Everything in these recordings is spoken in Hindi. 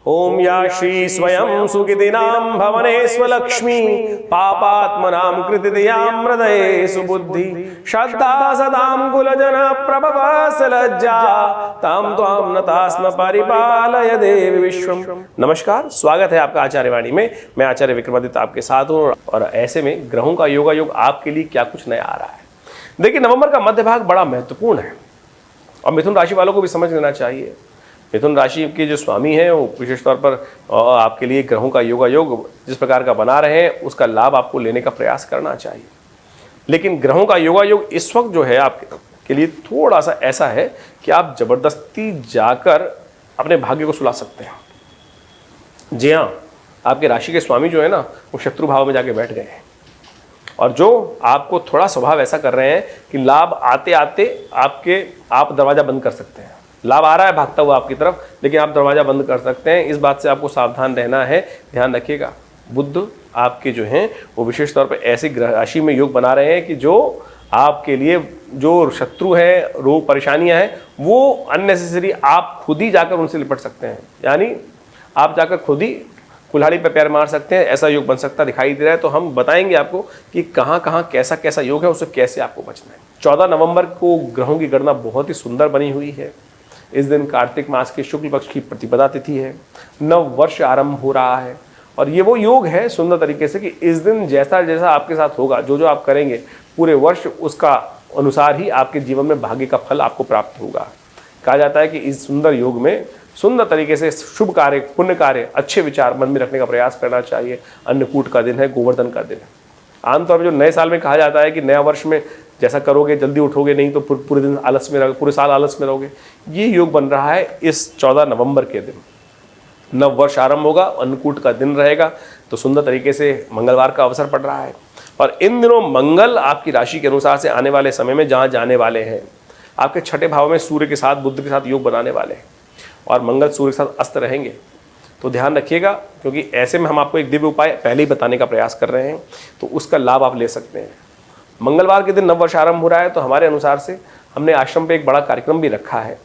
ओम या श्री स्वयं सुकृतिनां भवनेष्वलक्ष्मी पापात्मनां कृतियां हृदये सुबुद्धि श्रद्धा सदां कुलजन प्रभवस लज्जा तां त्वां नतास्म परिपालय देवी विश्वम। नमस्कार, स्वागत है आपका आचार्य वाणी में। मैं आचार्य विक्रमादित्य आपके साथ हूँ और ऐसे में ग्रहों का योगा योग आपके लिए क्या कुछ नया आ रहा है। देखिए, नवंबर का मध्य भाग बड़ा महत्वपूर्ण है और मिथुन राशि वालों को भी समझ लेना चाहिए। मिथुन राशि के जो स्वामी हैं वो विशेष तौर पर आपके लिए ग्रहों का योगा योग जिस प्रकार का बना रहे हैं उसका लाभ आपको लेने का प्रयास करना चाहिए। लेकिन ग्रहों का योगा योग इस वक्त जो है आपके लिए थोड़ा सा ऐसा है कि आप जबरदस्ती जाकर अपने भाग्य को सुला सकते हैं। जी हाँ, आपके राशि के स्वामी जो है ना वो शत्रु भाव में जाके बैठ गए हैं और जो आपको थोड़ा स्वभाव ऐसा कर रहे हैं कि लाभ आते आते आप दरवाजा बंद कर सकते हैं। लाभ आ रहा है भागता हुआ आपकी तरफ, लेकिन आप दरवाजा बंद कर सकते हैं। इस बात से आपको सावधान रहना है, ध्यान रखिएगा। बुध आपके जो हैं वो विशेष तौर पर ऐसी ग्रह राशि में योग बना रहे हैं कि जो आपके लिए जो शत्रु है, रोग परेशानियां हैं, वो अननेसेसरी आप खुद ही जाकर उनसे निपट सकते हैं। यानी आप जाकर खुद ही कुल्हाड़ी पे पैर मार सकते हैं, ऐसा योग बन सकता दिखाई दे रहा है। तो हम बताएंगे आपको कि कहाँ कहाँ कैसा कैसा योग है, उससे कैसे आपको बचना है। 14 नवंबर को ग्रहों की गणना बहुत ही सुंदर बनी हुई है। इस दिन कार्तिक मास के शुक्ल पक्ष की प्रतिपदा तिथि है, नव वर्ष आरंभ हो रहा है और ये वो योग है सुंदर तरीके से कि इस दिन जैसा जैसा आपके साथ होगा, जो जो आप करेंगे पूरे वर्ष उसका अनुसार ही आपके जीवन में भाग्य का फल आपको प्राप्त होगा। कहा जाता है कि इस सुंदर योग में सुंदर तरीके से शुभ कार्य, पुण्य कार्य, अच्छे विचार मन में रखने का प्रयास करना चाहिए। अन्नकूट का दिन है, गोवर्धन का दिन है। आमतौर पर जो नए साल में कहा जाता है कि नया वर्ष में जैसा करोगे जल्दी उठोगे, नहीं तो पूरे दिन आलस में रहोगे, पूरे साल आलस में रहोगे। ये योग बन रहा है इस 14 नवंबर के दिन। नव वर्ष आरंभ होगा, अन्नकूट का दिन रहेगा, तो सुंदर तरीके से मंगलवार का अवसर पड़ रहा है और इन दिनों मंगल आपकी राशि के अनुसार से आने वाले समय में जहाँ जाने वाले हैं, आपके छठे भाव में सूर्य के साथ, बुध के साथ योग बनाने वाले हैं और मंगल सूर्य के साथ अस्त रहेंगे। तो ध्यान रखिएगा, क्योंकि ऐसे में हम आपको एक दिव्य उपाय पहले ही बताने का प्रयास कर रहे हैं, तो उसका लाभ आप ले सकते हैं। मंगलवार के दिन नव वर्ष आरंभ हो रहा है, तो हमारे अनुसार से हमने आश्रम पे एक बड़ा कार्यक्रम भी रखा है।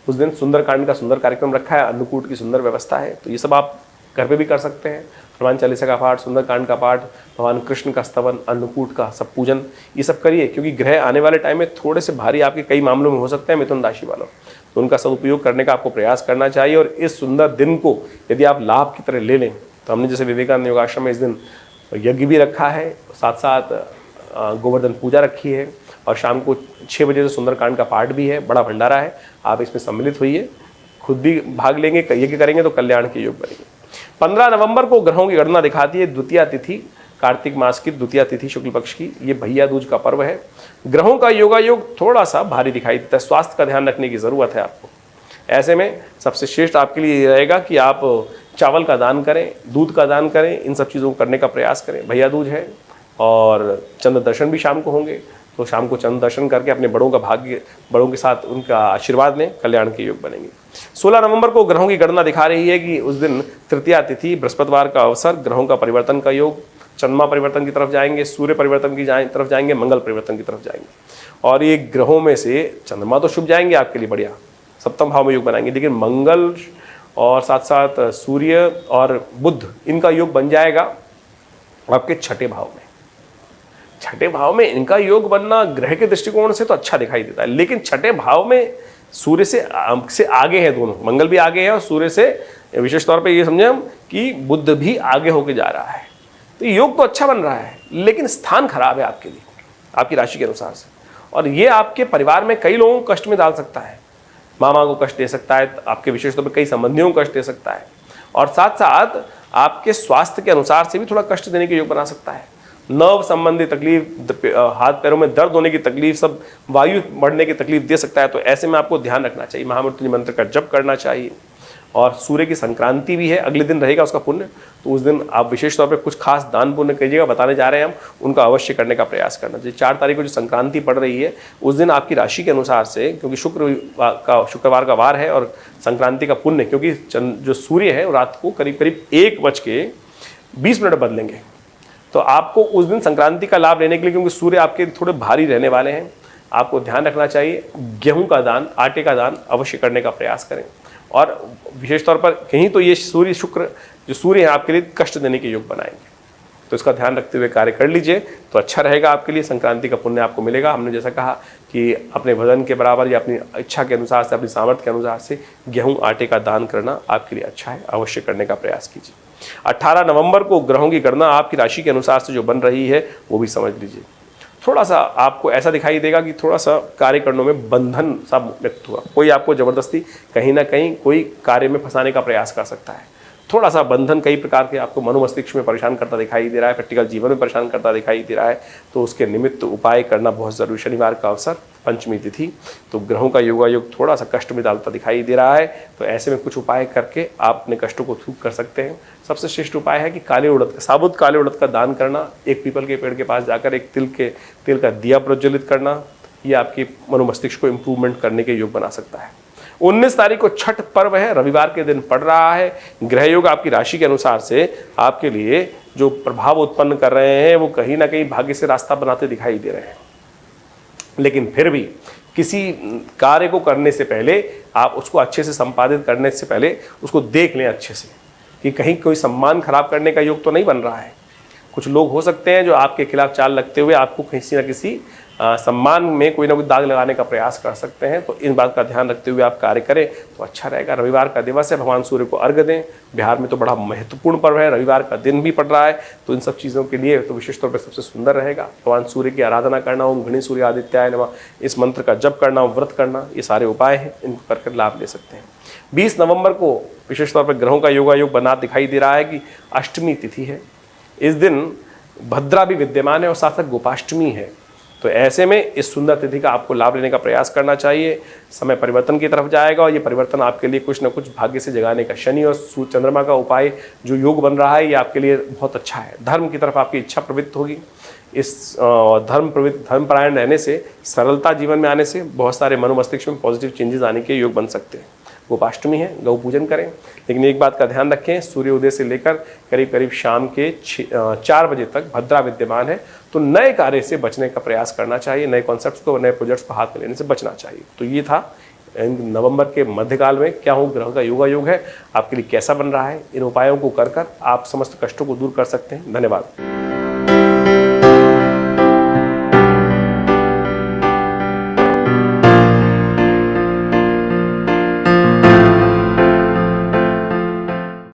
उस दिन सुंदरकांड का सुंदर कार्यक्रम रखा है, अन्नकूट की सुंदर व्यवस्था है। तो ये सब आप घर पे भी कर सकते हैं। हनुमान चालीसा का पाठ, सुंदरकांड का पाठ, भगवान कृष्ण का स्तवन, अन्नकूट का सब पूजन, ये सब करिए, क्योंकि ग्रह आने वाले टाइम में थोड़े से भारी आपके कई मामलों में हो सकते हैं मिथुन राशि वालों, तो उनका सदुपयोग करने का आपको प्रयास करना चाहिए। और इस सुंदर दिन को यदि आप लाभ की तरह ले लें, तो हमने जैसे विवेकानंद योगाश्रम में इस दिन यज्ञ भी रखा है, साथ साथ गोवर्धन पूजा रखी है और शाम को 6 बजे से सुंदरकांड का पाठ भी है। बड़ा भंडारा है, आप इसमें सम्मिलित होइए, खुद भी भाग लेंगे, यज्ञ करेंगे तो कल्याण के योग बनेंगे। 15 नवंबर को ग्रहों की गणना दिखाती है द्वितीया तिथि, कार्तिक मास की द्वितीया तिथि शुक्ल पक्ष की, ये भैया दूज का पर्व है। ग्रहों का योगा योग थोड़ा सा भारी दिखाई देता है, स्वास्थ्य का ध्यान रखने की ज़रूरत है आपको। ऐसे में सबसे श्रेष्ठ आपके लिए ये रहेगा कि आप चावल का दान करें, दूध का दान करें, इन सब चीज़ों को करने का प्रयास करें। भैया दूज है और चंद्र दर्शन भी शाम को होंगे, तो शाम को चंद्र दर्शन करके अपने बड़ों का भाग्य, बड़ों के साथ उनका आशीर्वाद लें, कल्याण के योग बनेंगे। 16 नवंबर को ग्रहों की गणना दिखा रही है कि उस दिन तृतीया तिथि, बृहस्पतिवार का अवसर, ग्रहों का परिवर्तन का योग, चंद्रमा परिवर्तन की तरफ जाएंगे, सूर्य परिवर्तन की तरफ जाएंगे, मंगल परिवर्तन की तरफ जाएंगे। और ये ग्रहों में से चंद्रमा तो शुभ जाएंगे आपके लिए, बढ़िया सप्तम भाव में योग बनाएंगे, लेकिन मंगल और साथ साथ सूर्य और बुध, इनका योग बन जाएगा आपके छठे भाव में। छठे भाव में इनका योग बनना ग्रह के दृष्टिकोण से तो अच्छा दिखाई देता है, लेकिन छठे भाव में सूर्य से आगे है दोनों, मंगल भी आगे है और सूर्य से विशेष तौर पे ये समझे हम कि बुध भी आगे होके जा रहा है। तो योग तो अच्छा बन रहा है, लेकिन स्थान खराब है आपके लिए, आपकी राशि के अनुसार से, और ये आपके परिवार में कई लोगों को कष्ट में डाल सकता है। मामा को कष्ट दे सकता है, आपके विशेष तौर पर कई संबंधियों को कष्ट दे सकता है, और साथ साथ आपके स्वास्थ्य के अनुसार से भी थोड़ा कष्ट देने के योग बना सकता है। नर्व संबंधी तकलीफ, हाथ पैरों में दर्द होने की तकलीफ, सब वायु बढ़ने की तकलीफ दे सकता है। तो ऐसे में आपको ध्यान रखना चाहिए, महामृत्युंजय मंत्र का जप करना चाहिए। और सूर्य की संक्रांति भी है, अगले दिन रहेगा उसका पुण्य, तो उस दिन आप विशेष तौर पे कुछ खास दान पुण्य कीजिएगा, बताने जा रहे हैं हम, उनका अवश्य करने का प्रयास करना चाहिए। 4 तारीख को जो संक्रांति पड़ रही है उस दिन आपकी राशि के अनुसार से, क्योंकि शुक्रवार का वार है और संक्रांति का पुण्य, क्योंकि जो सूर्य है रात को करीब करीब 1:20 बदलेंगे, तो आपको उस दिन संक्रांति का लाभ लेने के लिए, क्योंकि सूर्य आपके थोड़े भारी रहने वाले हैं, आपको ध्यान रखना चाहिए। गेहूं का दान, आटे का दान अवश्य करने का प्रयास करें। और विशेष तौर पर कहीं तो ये सूर्य शुक्र जो सूर्य है आपके लिए कष्ट देने के योग बनाएंगे, तो इसका ध्यान रखते हुए कार्य कर लीजिए तो अच्छा रहेगा आपके लिए। संक्रांति का पुण्य आपको मिलेगा। हमने जैसा कहा कि अपने वजन के बराबर या अपनी इच्छा के अनुसार से, अपनी सामर्थ्य के अनुसार से गेहूं आटे का दान करना आपके लिए अच्छा है, अवश्य करने का प्रयास कीजिए। 18 नवंबर को ग्रहों की गणना आपकी राशि के अनुसार से जो बन रही है वो भी समझ लीजिए। थोड़ा सा आपको ऐसा दिखाई देगा कि थोड़ा सा कार्य करने में बंधन सा व्यक्त हुआ, कोई आपको जबरदस्ती कहीं ना कहीं कोई कार्य में फंसाने का प्रयास कर सकता है। थोड़ा सा बंधन कई प्रकार के आपको मनोमस्तिष्क में परेशान करता दिखाई दे रहा है, प्रैक्टिकल जीवन में परेशान करता दिखाई दे रहा है, तो उसके निमित्त उपाय करना बहुत जरूरी। शनिवार का अवसर, पंचमी तिथि, तो ग्रहों का योगायोग थोड़ा सा कष्ट में डालता दिखाई दे रहा है, तो ऐसे में कुछ उपाय करके आप अपने कष्टों को ठीक कर सकते हैं। सबसे श्रेष्ठ उपाय है कि काले उड़द का, साबुत काले उड़द का दान करना, एक पीपल के पेड़ के पास जाकर एक तिल का दिया प्रज्वलित करना, ये आपकी मनोमस्तिष्क को इम्प्रूवमेंट करने के योग बना सकता है। 19 तारीख को छठ पर्व है, रविवार के दिन पड़ रहा है। ग्रह योग आपकी राशि के अनुसार से आपके लिए जो प्रभाव उत्पन्न कर रहे हैं वो कहीं ना कहीं भाग्य से रास्ता बनाते दिखाई दे रहे हैं, लेकिन फिर भी किसी कार्य को करने से पहले आप उसको अच्छे से संपादित करने से पहले उसको देख लें अच्छे से कि कहीं कोई सम्मान खराब करने का योग तो नहीं बन रहा है। कुछ लोग हो सकते हैं जो आपके खिलाफ चाल लगते हुए आपको किसी न किसी सम्मान में कोई ना कोई दाग लगाने का प्रयास कर सकते हैं, तो इन बात का ध्यान रखते हुए आप कार्य करें तो अच्छा रहेगा। रविवार का दिवस है, भगवान सूर्य को अर्घ्य दें। बिहार में तो बड़ा महत्वपूर्ण पर्व है, रविवार का दिन भी पड़ रहा है, तो इन सब चीज़ों के लिए तो विशेष तौर पर सबसे सुंदर रहेगा भगवान सूर्य की आराधना करना, ओम घृणी सूर्य आदित्याय नमः, इस मंत्र का जप करना, व्रत करना, ये सारे उपाय हैं, इनको करके लाभ ले सकते हैं। 20 नवंबर को विशेष तौर पर ग्रहों का योगायोग बना दिखाई दे रहा है कि अष्टमी तिथि है। इस दिन भद्रा भी विद्यमान है और साथ साथ गोपाष्टमी है, तो ऐसे में इस सुंदर तिथि का आपको लाभ लेने का प्रयास करना चाहिए। समय परिवर्तन की तरफ जाएगा और ये परिवर्तन आपके लिए कुछ न कुछ भाग्य से जगाने का, शनि और चंद्रमा का उपाय जो योग बन रहा है ये आपके लिए बहुत अच्छा है। धर्म की तरफ आपकी इच्छा प्रवृत्त होगी। इस धर्मपरायण रहने से, सरलता जीवन में आने से बहुत सारे मनोमस्तिष्क में पॉजिटिव चेंजेस आने के योग बन सकते हैं। गोपाष्टमी है, गौ पूजन करें, लेकिन एक बात का ध्यान रखें, सूर्योदय से लेकर करीब करीब शाम के 4 बजे तक भद्रा विद्यमान है, तो नए कार्य से बचने का प्रयास करना चाहिए, नए कॉन्सेप्ट्स को, नए प्रोजेक्ट्स को हाथ में लेने से बचना चाहिए। तो ये था नवंबर के मध्यकाल में क्या हो ग्रह का योगायोग है, आपके लिए कैसा बन रहा है। इन उपायों को कर आप समस्त कष्टों को दूर कर सकते हैं। धन्यवाद।